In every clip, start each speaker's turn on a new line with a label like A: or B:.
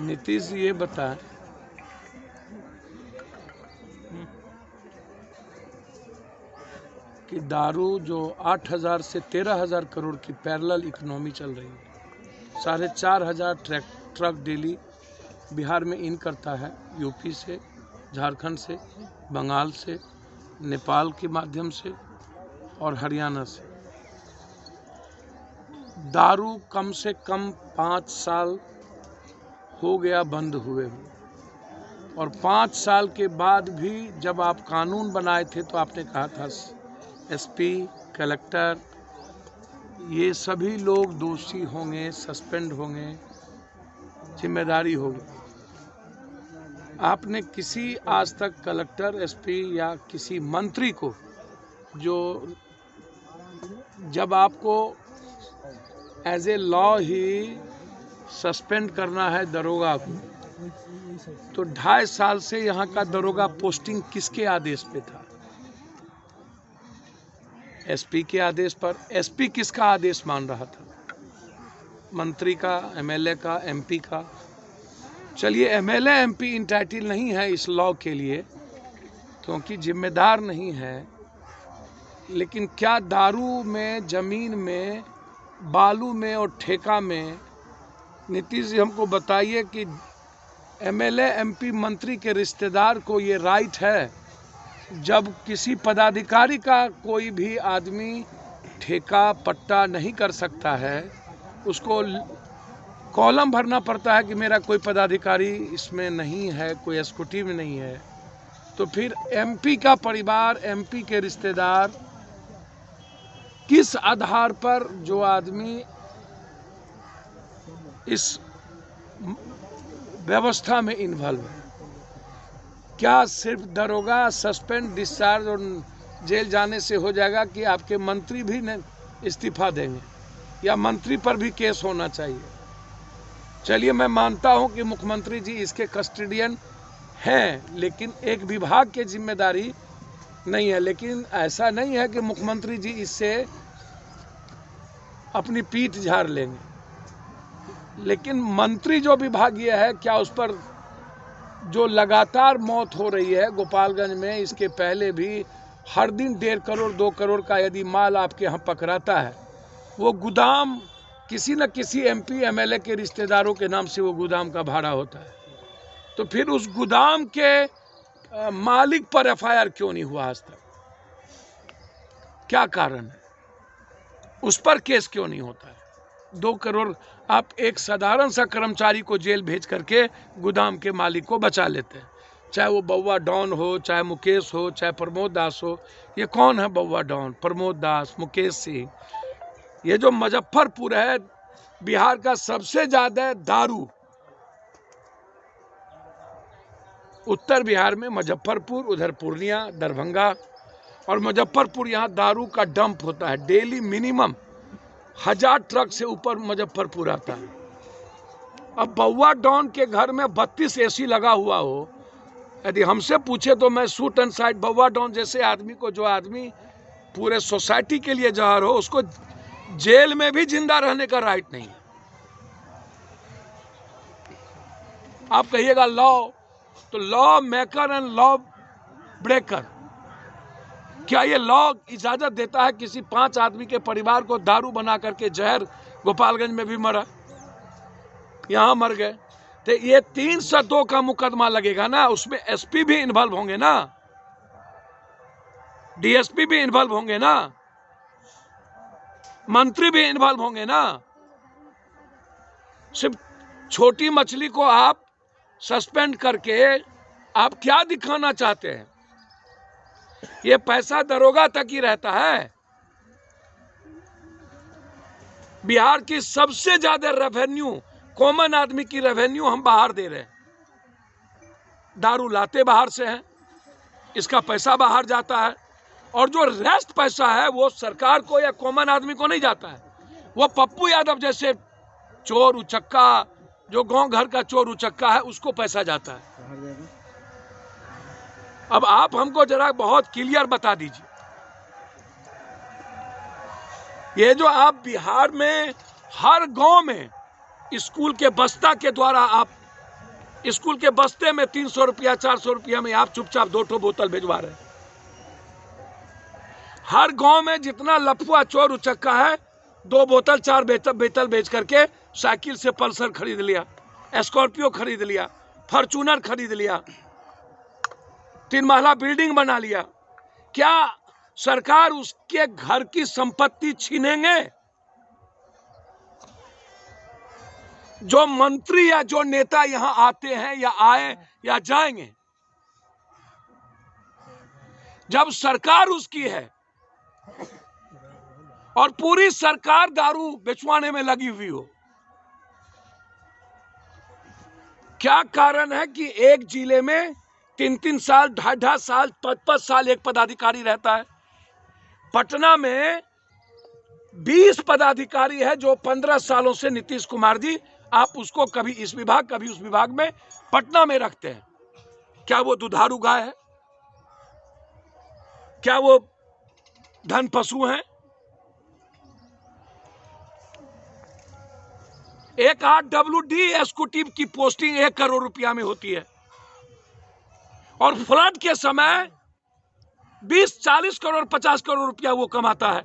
A: नीतीश जी ये बताएं कि दारू जो 8,000 से 13,000 करोड़ की पैरेलल इकोनॉमी चल रही है, 4,500 ट्रक डेली बिहार में इन करता है, यूपी से, झारखंड से, बंगाल से, नेपाल के माध्यम से और हरियाणा से। दारू कम से कम 5 साल हो गया बंद हुए और 5 साल के बाद भी जब आप कानून बनाए थे तो आपने कहा था एसपी, कलेक्टर, ये सभी लोग दोषी होंगे, सस्पेंड होंगे, जिम्मेदारी होगी। आपने किसी आज तक कलेक्टर, एसपी या किसी मंत्री को, जो जब आपको एज ए लॉ ही सस्पेंड करना है दरोगा को, तो 2.5 साल से यहाँ का दरोगा पोस्टिंग किसके आदेश पे था? एसपी के आदेश पर। एसपी किसका आदेश मान रहा था? मंत्री का, एमएलए का, एमपी का। चलिए, एमएलए एमपी इंटाइटल नहीं है इस लॉ के लिए क्योंकि जिम्मेदार नहीं है, लेकिन क्या दारू में, जमीन में, बालू में और ठेका में, नीतीश जी हमको बताइए कि एमएलए एमपी मंत्री के रिश्तेदार को ये राइट है जब किसी पदाधिकारी का कोई भी आदमी ठेका पट्टा नहीं कर सकता है, उसको कॉलम भरना पड़ता है कि मेरा कोई पदाधिकारी इसमें नहीं है, कोई एसक्यूटिव में नहीं है, तो फिर एमपी का परिवार, एमपी के रिश्तेदार किस आधार पर जो आदमी इस व्यवस्था में इन्वॉल्व है? क्या सिर्फ दरोगा सस्पेंड, डिस्चार्ज और जेल जाने से हो जाएगा कि आपके मंत्री भी इस्तीफा देंगे या मंत्री पर भी केस होना चाहिए? चलिए, मैं मानता हूं कि मुख्यमंत्री जी इसके कस्टोडियन हैं, लेकिन एक विभाग की जिम्मेदारी नहीं है। लेकिन ऐसा नहीं है कि मुख्यमंत्री जी इससे अपनी पीठ झाड़ लेंगे, लेकिन मंत्री जो विभागीय है, क्या उस पर जो लगातार मौत हो रही है गोपालगंज में, इसके पहले भी हर दिन 1.5 करोड़ 2 करोड़ का यदि माल आपके यहाँ पकड़ाता है, वो गोदाम किसी न किसी एमपी एमएलए के रिश्तेदारों के नाम से वो गोदाम का भाड़ा होता है, तो फिर उस गोदाम के मालिक पर एफआईआर क्यों नहीं हुआ आज तक? क्या कारण है? उस पर केस क्यों नहीं होता है? 2 करोड़ आप एक साधारण सा कर्मचारी को जेल भेज करके गोदाम के मालिक को बचा लेते हैं, चाहे वो बउआ डॉन हो, चाहे मुकेश हो, चाहे प्रमोद दास हो। ये कौन है बउआ डॉन? प्रमोद दास, मुकेश सिंह। ये जो मुजफ्फरपुर है, बिहार का सबसे ज्यादा दारू उत्तर बिहार में मुजफ्फरपुर, उधर पूर्णिया, दरभंगा और मुजफ्फरपुर, यहाँ दारू का डंप होता है। डेली मिनिमम 1000 ट्रक से ऊपर मुजफ्फरपुर आता है। अब बउआ डॉन के घर में 32 एसी लगा हुआ हो, यदि हमसे पूछे तो मैं शूट एंड साइड बउआ डॉन जैसे आदमी को, जो आदमी पूरे सोसाइटी के लिए जहर हो, उसको जेल में भी जिंदा रहने का राइट नहीं है। आप कहिएगा लॉ, तो law maker and law breaker, क्या ये लॉ इजाजत देता है किसी 5 आदमी के परिवार को दारू बना करके जहर? गोपालगंज में भी मरा, यहां मर गए, तो ये 302 का मुकदमा लगेगा ना, उसमें एसपी भी इन्वॉल्व होंगे ना, डीएसपी भी इन्वॉल्व होंगे ना, मंत्री भी इन्वॉल्व होंगे ना। सिर्फ छोटी मछली को आप सस्पेंड करके आप क्या दिखाना चाहते हैं? ये पैसा दरोगा तक ही रहता है। बिहार की सबसे ज्यादा रेवेन्यू, कॉमन आदमी की रेवेन्यू हम बाहर दे रहे हैं। दारू लाते बाहर से हैं, इसका पैसा बाहर जाता है, और जो रेस्ट पैसा है वो सरकार को या कॉमन आदमी को नहीं जाता है, वो पप्पू यादव जैसे चोर उचक्का, जो गांव घर का चोर उचक्का है, उसको पैसा जाता है। अब आप हमको जरा बहुत क्लियर बता दीजिए, ये जो आप बिहार में हर गांव में स्कूल के बस्ता के द्वारा आप स्कूल के बस्ते में 300 रुपया 400 रुपया में आप चुपचाप 2 बोतल भिजवा रहे हैं। हर गांव में जितना लफुआ चोर उचक्का है 2 बोतल 4 बोतल बेच करके साइकिल से पल्सर खरीद लिया, स्कॉर्पियो खरीद लिया, फॉर्च्यूनर खरीद लिया, 3 महला बिल्डिंग बना लिया। क्या सरकार उसके घर की संपत्ति छीनेंगे? जो मंत्री या जो नेता यहां आते हैं या आए या जाएंगे, जब सरकार उसकी है और पूरी सरकार दारू बेचवाने में लगी हुई हो, क्या कारण है कि एक जिले में 3-3 साल 2.5 साल 5-5 साल एक पदाधिकारी रहता है? पटना में 20 पदाधिकारी है जो 15 सालों से नीतीश कुमार जी, आप उसको कभी इस विभाग कभी उस विभाग में पटना में रखते हैं। क्या वो दुधारू गाय है? क्या वो धन पशु हैं? एक RWD एग्जीक्यूटिव की पोस्टिंग 1 करोड़ रुपया में होती है और फ्लड के समय 20-40 करोड़ 50 करोड़ रुपया वो कमाता है।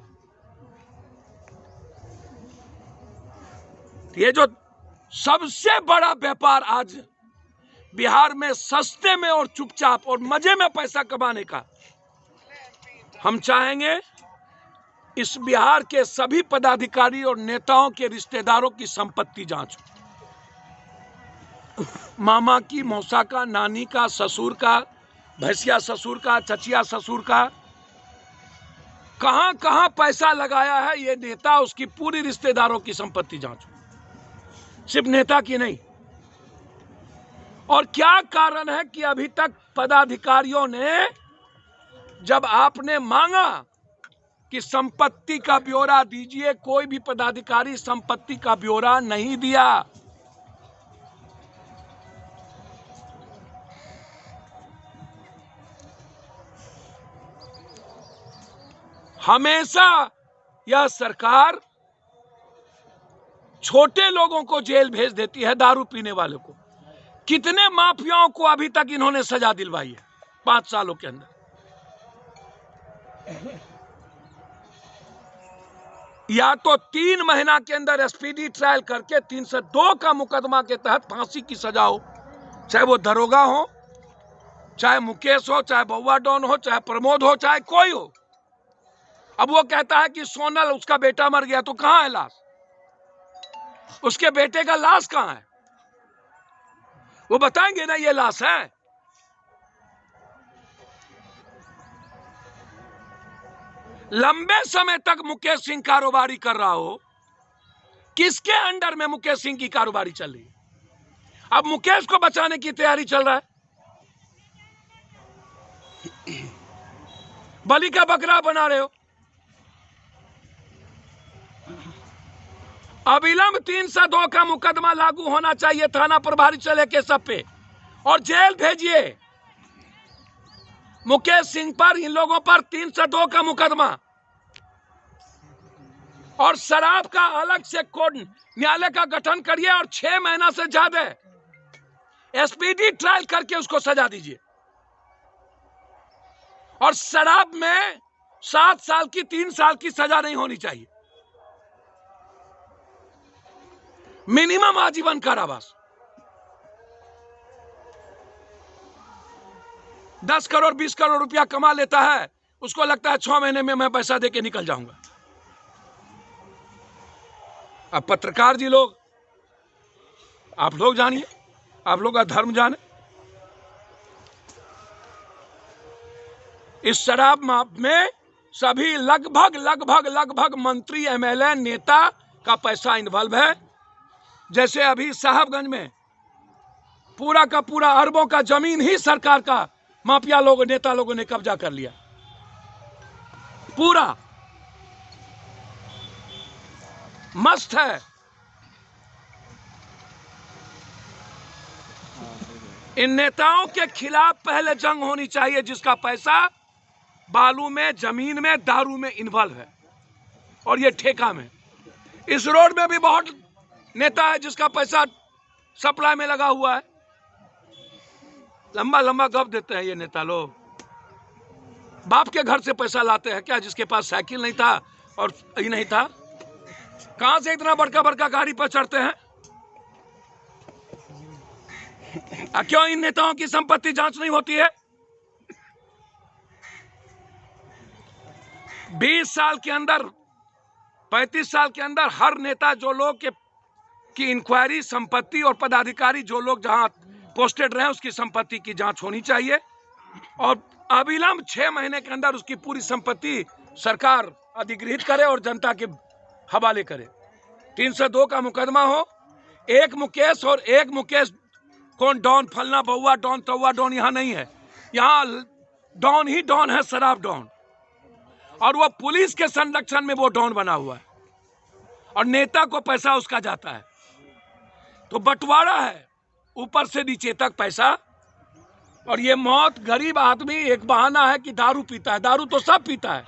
A: ये जो सबसे बड़ा व्यापार आज बिहार में सस्ते में और चुपचाप और मजे में पैसा कमाने का, हम चाहेंगे इस बिहार के सभी पदाधिकारी और नेताओं के रिश्तेदारों की संपत्ति जांच हो। मामा की, मौसा का, नानी का, ससुर का, भैंसिया ससुर का, चचिया ससुर का, कहां कहां पैसा लगाया है ये नेता, उसकी पूरी रिश्तेदारों की संपत्ति जांच हो, सिर्फ नेता की नहीं। और क्या कारण है कि अभी तक पदाधिकारियों ने, जब आपने मांगा कि संपत्ति का ब्यौरा दीजिए, कोई भी पदाधिकारी संपत्ति का ब्यौरा नहीं दिया। हमेशा यह सरकार छोटे लोगों को जेल भेज देती है, दारू पीने वालों को। कितने माफियाओं को अभी तक इन्होंने सजा दिलवाई है 5 सालों के अंदर? या तो 3 महीना के अंदर स्पीडी ट्रायल करके 302 का मुकदमा के तहत फांसी की सजा हो, चाहे वो दरोगा हो, चाहे मुकेश हो, चाहे बउआ डॉन हो, चाहे प्रमोद हो, चाहे कोई हो। अब वो कहता है कि सोनल उसका बेटा मर गया, तो कहां है लाश? उसके बेटे का लाश कहां है? वो बताएंगे ना ये लाश है। लंबे समय तक मुकेश सिंह कारोबारी कर रहा हो, किसके अंडर में मुकेश सिंह की कारोबारी चल रही है? अब मुकेश को बचाने की तैयारी चल रहा है। बलि का बकरा बना रहे हो। अविलंब 302 का मुकदमा लागू होना चाहिए थाना प्रभारी चले के सब पे, और जेल भेजिए मुकेश सिंह पर, इन लोगों पर 302 का मुकदमा। और शराब का अलग से कोर्ट न्यायालय का गठन करिए और 6 महीना से ज्यादा स्पीडी ट्रायल करके उसको सजा दीजिए। और शराब में 7 साल की 3 साल की सजा नहीं होनी चाहिए, मिनिमम आजीवन कारावास। 10 करोड़ 20 करोड़ रुपया कमा लेता है, उसको लगता है 6 महीने में मैं पैसा देके निकल जाऊंगा। अब पत्रकार जी लोग, आप लोग जानिए, आप लोग का धर्म जाने। इस शराब में सभी लगभग मंत्री, MLA, नेता का पैसा इन्वॉल्व है। जैसे अभी साहबगंज में पूरा का पूरा अरबों का जमीन ही सरकार का माफिया लोगों, नेता लोगों ने कब्जा कर लिया पूरा। मस्त है। इन नेताओं के खिलाफ पहले जंग होनी चाहिए, जिसका पैसा बालू में, जमीन में, दारू में इन्वॉल्व है और ये ठेका में। इस रोड में भी बहुत नेता है जिसका पैसा सप्लाई में लगा हुआ है। लंबा लंबा गप देते हैं ये नेता लोग। बाप के घर से पैसा लाते हैं क्या, जिसके पास साइकिल नहीं था और ये नहीं था? कहां से इतना बड़का बड़का गाड़ी पर चढ़ते हैं? क्यों इन नेताओं की संपत्ति जांच नहीं होती है? 20 साल के अंदर, 35 साल के अंदर हर नेता जो लोग की इंक्वायरी, संपत्ति और पदाधिकारी जो लोग जहां पोस्टेड रहे उसकी संपत्ति की जांच होनी चाहिए और अविलंब 6 महीने के अंदर उसकी पूरी संपत्ति सरकार अधिगृहित करे और जनता के हवाले करे। 302 का मुकदमा हो, एक मुकेश और एक मुकेश कौन डॉन, फलना बउआ डॉन, तौआ डॉन यहाँ नहीं है। यहाँ डॉन ही डॉन है, शराब डॉन, और वो पुलिस के संरक्षण में वो डॉन बना हुआ है और नेता को पैसा उसका जाता है। तो बंटवारा है ऊपर से नीचे तक पैसा। और ये मौत, गरीब आदमी एक बहाना है कि दारू पीता है। दारू तो सब पीता है,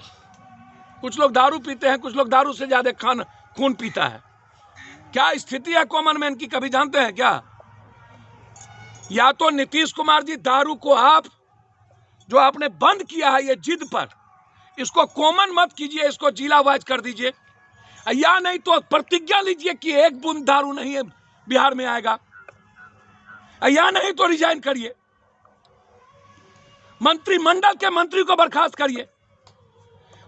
A: कुछ लोग दारू पीते हैं, कुछ लोग दारू से ज्यादा खून पीता है। क्या स्थिति है कॉमन मैन की, कभी जानते हैं क्या? या तो नीतीश कुमार जी दारू को आप जो आपने बंद किया है ये जिद पर, इसको कॉमन मत कीजिए, इसको जिला वाइज कर दीजिए, या नहीं तो प्रतिज्ञा लीजिए कि एक बूंद दारू नहीं है बिहार में आएगा, या नहीं तो रिजाइन करिए, मंत्रिमंडल के मंत्री को बर्खास्त करिए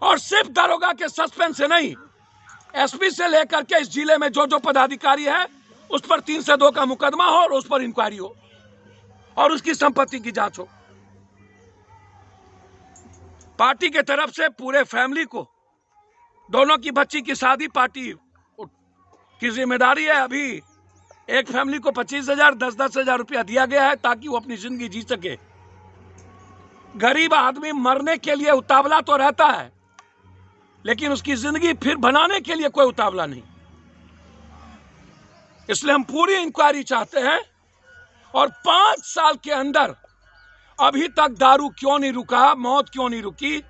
A: और सिर्फ दारोगा के सस्पेंस से नहीं, एसपी से लेकर के इस जिले में जो जो पदाधिकारी है उस पर 302 का मुकदमा हो और उस पर इंक्वायरी हो और उसकी संपत्ति की जांच हो। पार्टी के तरफ से पूरे फैमिली को, दोनों की बच्ची की शादी पार्टी की जिम्मेदारी है। अभी एक फैमिली को 25,000, 10-10 हजार रुपया दिया गया है ताकि वो अपनी जिंदगी जी सके। गरीब आदमी मरने के लिए उतावला तो रहता है, लेकिन उसकी जिंदगी फिर बनाने के लिए कोई उतावला नहीं। इसलिए हम पूरी इंक्वायरी चाहते हैं और 5 साल के अंदर अभी तक दारू क्यों नहीं रुका, मौत क्यों नहीं रुकी,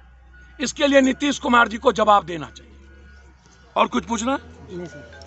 A: इसके लिए नीतीश कुमार जी को जवाब देना चाहिए। और कुछ पूछना? नहीं सर।